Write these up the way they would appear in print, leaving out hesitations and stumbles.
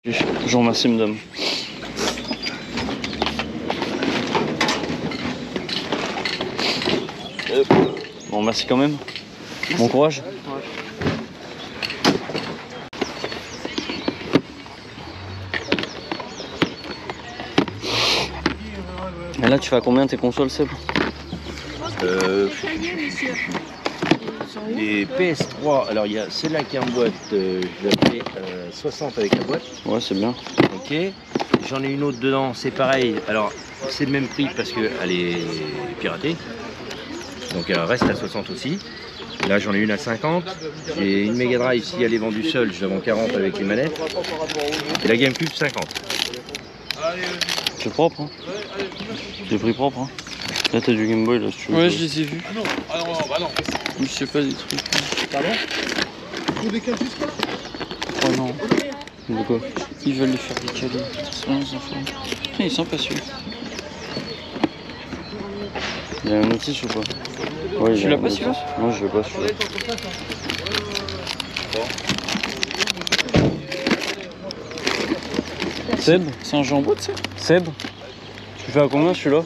Je vous remercie, madame. Bon, merci quand même. Bon courage. Et là, tu fais à combien tes consoles, Seb? Les PS3, alors il y a celle-là qui est en boîte, je l'ai fait 60 avec la boîte. Ouais, c'est bien. Ok. J'en ai une autre dedans, c'est pareil. Alors c'est le même prix parce qu'elle est piratée. Donc elle reste à 60 aussi. Là j'en ai une à 50. J'ai une Mega Drive, si elle est vendue seule, je la vends 40 avec les manettes. Et la GameCube 50. C'est propre, hein. Des prix propres, hein. Là, t'as du Game Boy, là, si tu veux. Ouais, je les ai vus. Ah non, bah non. Je sais pas des trucs. Pardon? Faut décaler juste là? Oh non. De quoi? Ils veulent les faire décaler. C'est vraiment les enfants. Putain, ils sont pas sûrs. Il y a un notice ou pas? Ouais, Tu l'as pas celui-là? Non, je l'ai pas celui-là. Seb? C'est un jeu en boîte, ça? Seb? Tu fais à combien celui-là?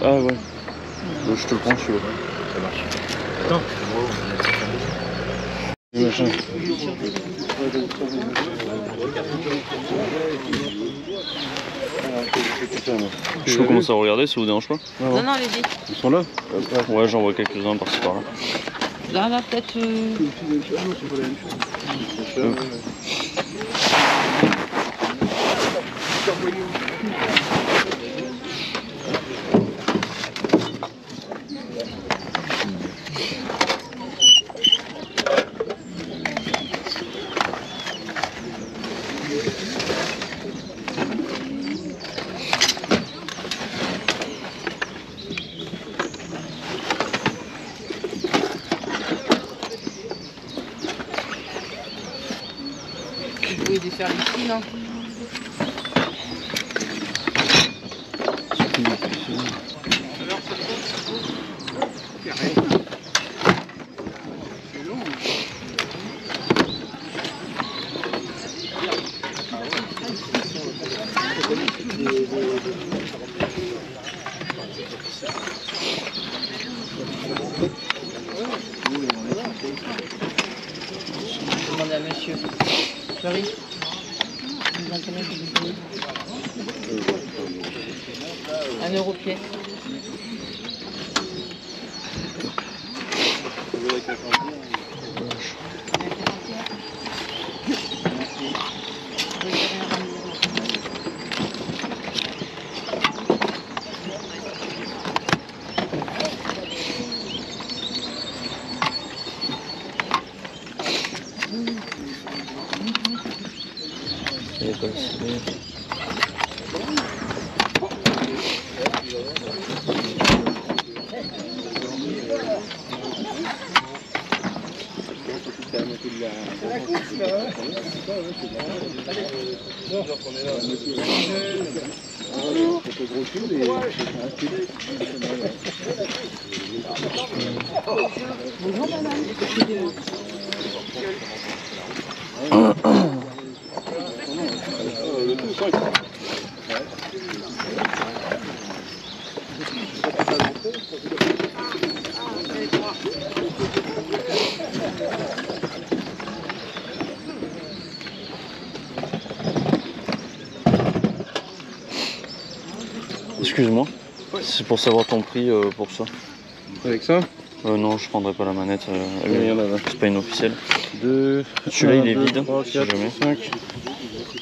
Ah ouais. Je te le prends celui-là. Ça marche. Attends. Je peux commencer à regarder, ça vous dérange pas? Non, non, allez-y. Ils sont là? Ouais, j'en vois quelques-uns par-ci par-là. Là, peut-être. De faire les fils, hein. Demandez à monsieur Fleury. 1 euro pièce. Bonjour madame. Excuse-moi, c'est pour savoir ton prix pour ça. Avec ça? Non, je prendrai pas la manette, c'est pas une officielle. Celui-là il est vide, 3, 4, si jamais. 5.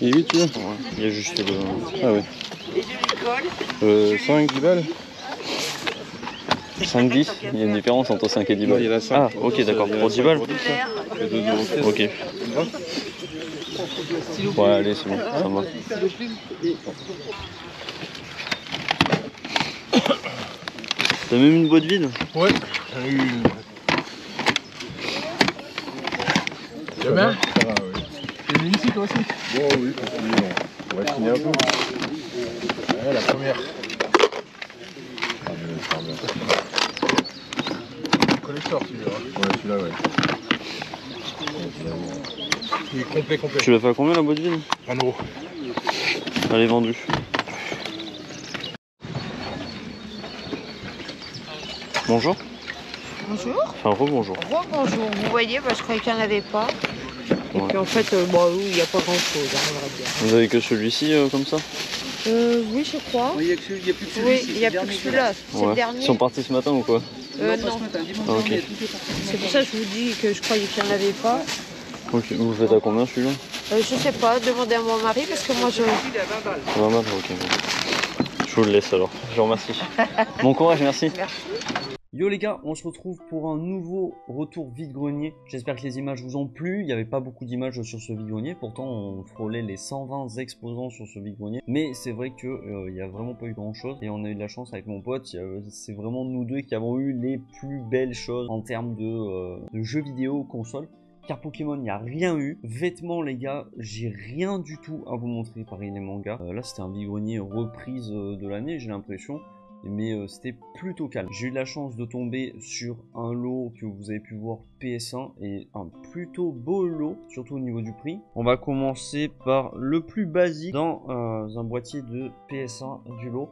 Il est vide celui-là? Ouais, il y a juste le... Ah ouais. 5, 10 balles? 5, 10, il y a une différence entre 5 et 10 Non, balles. il y en a 5. Ah, ok, d'accord, pour 10 balles. Ok. Ouais, allez, c'est bon, ça me va. T'as même une boîte vide? Ouais, j'en ai eu une. Tu vas bien? Ça va, oui. Tu es ici toi aussi? Bon, oui, on va finir un peu. Ouais, la première. Collector celui-là. Ouais, celui-là, ouais. Il est complet. Tu l'as fait à combien la boîte vide? 1 euro. Elle est vendue. Bonjour. Bonjour. Enfin, rebonjour. Rebonjour. Vous voyez, je croyais qu'il n'y en avait pas. Et puis en fait, il n'y a pas grand chose, hein, on va dire. Vous avez que celui-ci comme ça? Oui, je crois. Il n'y a plus que celui-ci. Oui, il n'y a plus que celui-là. C'est le dernier. Ils sont partis ce matin ou quoi? Non. Ah, ok. C'est pour ça que je vous dis que je croyais qu'il n'y en avait pas. Ok, vous le faites à combien celui-là? Je sais pas, demandez à mon mari parce que moi je. 20 balles, ok. Je vous le laisse alors. Je vous remercie. Bon courage, merci. Yo les gars, on se retrouve pour un nouveau retour vide-grenier. J'espère que les images vous ont plu. Il n'y avait pas beaucoup d'images sur ce vide-grenier. Pourtant, on frôlait les 120 exposants sur ce vide-grenier. Mais c'est vrai que n'y a vraiment pas eu grand-chose. Et on a eu de la chance avec mon pote. C'est vraiment nous deux qui avons eu les plus belles choses en termes de jeux vidéo, consoles. Car Pokémon, il n'y a rien eu. Vêtements, les gars, j'ai rien du tout à vous montrer. Pareil, les mangas. Là, c'était un vide-grenier reprise de l'année, j'ai l'impression. Mais c'était plutôt calme. J'ai eu la chance de tomber sur un lot que vous avez pu voir PS1 et un plutôt beau lot, surtout au niveau du prix. On va commencer par le plus basique dans un boîtier de PS1 du lot.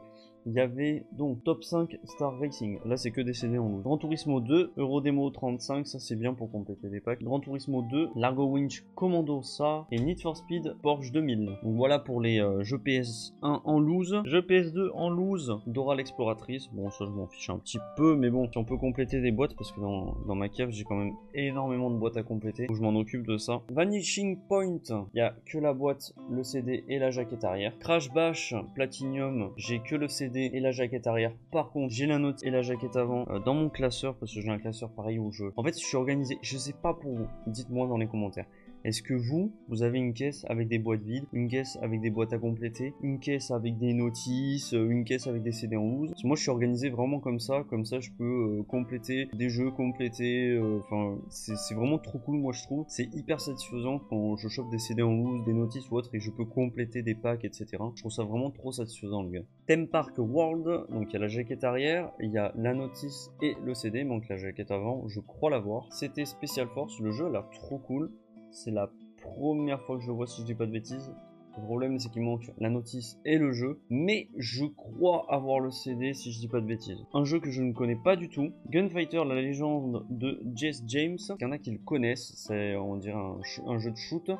Il y avait donc Top 5 Star Racing, là c'est que des CD en loose. Gran Turismo 2, Eurodemo 35, ça c'est bien pour compléter les packs. Gran Turismo 2, Largo Winch Commando ça, et Need for Speed Porsche 2000. Donc voilà pour les jeux PS1 en loose. Jeux PS2 en loose, Dora l'exploratrice, bon ça je m'en fiche un petit peu, mais bon, si on peut compléter des boîtes, parce que dans ma cave j'ai quand même énormément de boîtes à compléter, donc je m'en occupe de ça. Vanishing Point, il n'y a que la boîte, le CD et la jaquette arrière. Crash Bash Platinum, j'ai que le CD et la jaquette arrière. Par contre, j'ai la note et la jaquette avant dans mon classeur parce que j'ai un classeur pareil au jeu. En fait, je suis organisé. Je sais pas pour vous. Dites-moi dans les commentaires. Est-ce que vous avez une caisse avec des boîtes vides, une caisse avec des boîtes à compléter, une caisse avec des notices, une caisse avec des CD en loose? Moi, je suis organisé vraiment comme ça je peux compléter des jeux, enfin, c'est vraiment trop cool, moi je trouve. C'est hyper satisfaisant quand je chope des CD en loose, des notices ou autre et je peux compléter des packs, etc. Je trouve ça vraiment trop satisfaisant, le gars. Theme Park World, donc il y a la jaquette arrière, il y a la notice et le CD, manque la jaquette avant, je crois l'avoir. C'était Special Force, le jeu a l'air trop cool. C'est la première fois que je le vois si je dis pas de bêtises. Le problème c'est qu'il manque la notice et le jeu. Mais je crois avoir le CD si je dis pas de bêtises. Un jeu que je ne connais pas du tout. Gunfighter, la légende de Jesse James. Il y en a qui le connaissent. C'est on dirait un jeu de shoot.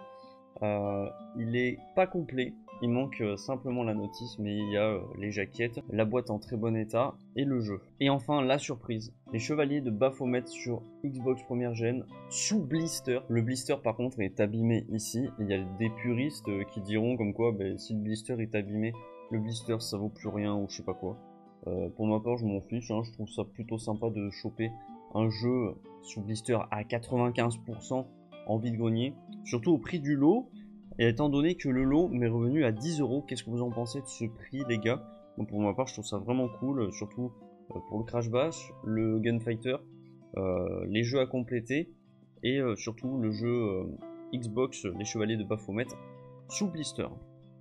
Il est pas complet. Il manque simplement la notice, mais il y a les jaquettes, la boîte en très bon état et le jeu. Et enfin, la surprise, les Chevaliers de Baphomet sur Xbox première gen sous blister. Le blister par contre est abîmé ici. Il y a des puristes qui diront comme quoi si le blister est abîmé, le blister ça vaut plus rien ou je sais pas quoi. Pour ma part, je m'en fiche, hein. Je trouve ça plutôt sympa de choper un jeu sous blister à 95% en vide-grenier, surtout au prix du lot. Et étant donné que le lot m'est revenu à 10 €, qu'est-ce que vous en pensez de ce prix, les gars? Donc pour ma part, je trouve ça vraiment cool, surtout pour le Crash Bash, le Gunfighter, les jeux à compléter, et surtout le jeu Xbox, les Chevaliers de Baphomet, sous blister.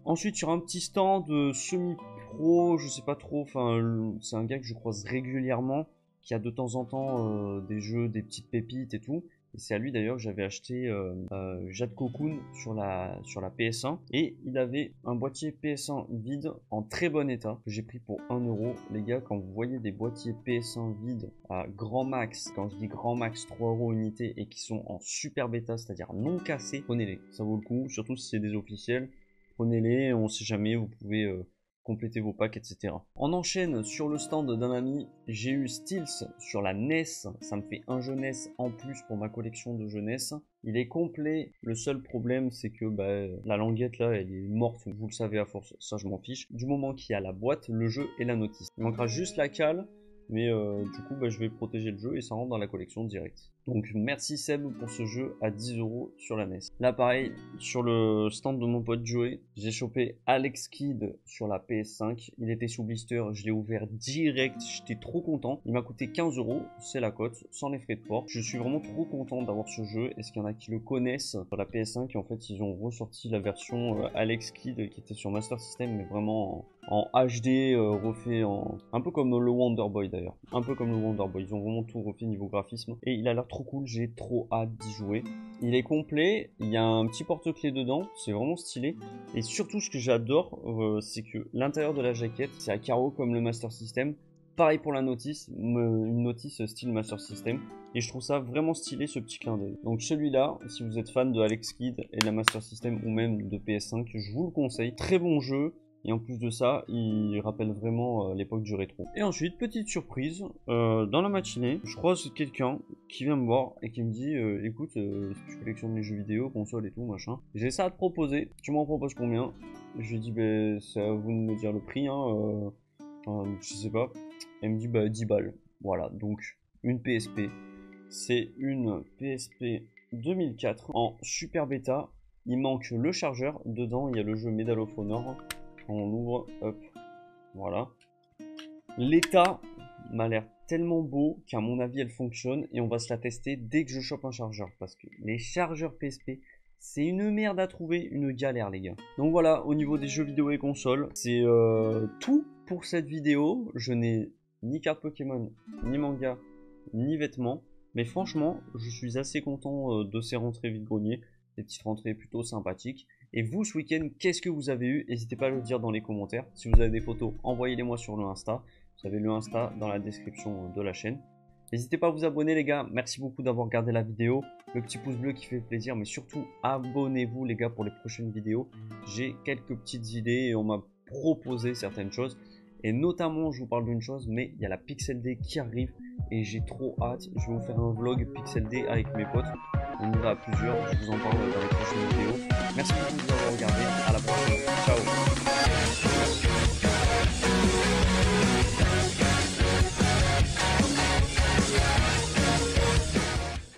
Ensuite, sur un petit stand semi-pro, je sais pas trop, enfin, c'est un gars que je croise régulièrement, qui a de temps en temps des jeux, des petites pépites et tout. Et c'est à lui d'ailleurs que j'avais acheté Jade Cocoon sur la PS1. Et il avait un boîtier PS1 vide en très bon état que j'ai pris pour 1 €. Les gars, quand vous voyez des boîtiers PS1 vides à grand max, quand je dis grand max 3 € unité et qui sont en super bêta, c'est-à-dire non cassés, prenez-les. Ça vaut le coup, surtout si c'est des officiels. Prenez-les, on sait jamais, vous pouvez compléter vos packs, etc. On enchaîne sur le stand d'un ami. J'ai eu Steels sur la NES. Ça me fait un jeu NES en plus pour ma collection de jeux NES. Il est complet. Le seul problème, c'est que la languette là, elle est morte. Vous le savez à force. Ça, je m'en fiche. Du moment qu'il y a la boîte, le jeu et la notice. Il manquera juste la cale. Mais du coup, je vais protéger le jeu et ça rentre dans la collection direct. Donc merci Seb pour ce jeu à 10 € sur la NES. Là pareil, sur le stand de mon pote Joey, j'ai chopé Alex Kidd sur la PS5. Il était sous blister, je l'ai ouvert direct, j'étais trop content. Il m'a coûté 15 €, c'est la cote, sans les frais de port. Je suis vraiment trop content d'avoir ce jeu. Est-ce qu'il y en a qui le connaissent sur la PS5? Et en fait, ils ont ressorti la version Alex Kidd qui était sur Master System, mais vraiment en HD, refait en... un peu comme le Wonder Boy d'ailleurs. Un peu comme le Wonder Boy, ils ont vraiment tout refait niveau graphisme. Et il a l'air trop cool, j'ai trop hâte d'y jouer. Il est complet, il y a un petit porte-clés dedans, c'est vraiment stylé. Et surtout ce que j'adore, c'est que l'intérieur de la jaquette, c'est à carreaux comme le Master System. Pareil pour la notice, une notice style Master System. Et je trouve ça vraiment stylé ce petit clin d'œil. Donc celui-là, si vous êtes fan de Alex Kidd et de la Master System ou même de PS5, je vous le conseille. Très bon jeu. Et en plus de ça, il rappelle vraiment l'époque du rétro. Et ensuite, petite surprise, dans la matinée, je croise quelqu'un qui vient me voir et qui me dit écoute, si tu collectionnes les jeux vidéo, consoles et tout, machin, j'ai ça à te proposer, tu m'en proposes combien? Je lui dis bah, c'est à vous de me dire le prix, hein, je sais pas. Elle me dit bah 10 balles. Voilà, donc une PSP. C'est une PSP 2004 en super bêta. Il manque le chargeur, dedans il y a le jeu Medal of Honor. On l'ouvre, hop, voilà. L'état m'a l'air tellement beau qu'à mon avis elle fonctionne et on va se la tester dès que je chope un chargeur parce que les chargeurs PSP c'est une merde à trouver, une galère les gars. Donc voilà, au niveau des jeux vidéo et consoles, c'est tout pour cette vidéo. Je n'ai ni carte Pokémon, ni manga, ni vêtements, mais franchement je suis assez content de ces rentrées vide-grenier, des petites rentrées plutôt sympathiques. Et vous, ce week-end, qu'est-ce que vous avez eu? N'hésitez pas à le dire dans les commentaires. Si vous avez des photos, envoyez-les moi sur le Insta. Vous avez le Insta dans la description de la chaîne. N'hésitez pas à vous abonner les gars. Merci beaucoup d'avoir regardé la vidéo. Le petit pouce bleu qui fait plaisir. Mais surtout, abonnez-vous les gars pour les prochaines vidéos. J'ai quelques petites idées et on m'a proposé certaines choses. Et notamment, je vous parle d'une chose, mais il y a la Pixel Day qui arrive. Et j'ai trop hâte. Je vais vous faire un vlog Pixel Day avec mes potes. On y va à plusieurs, je vous en parle dans les prochaines vidéos. Merci beaucoup de nous avoir regardé, à la prochaine, ciao.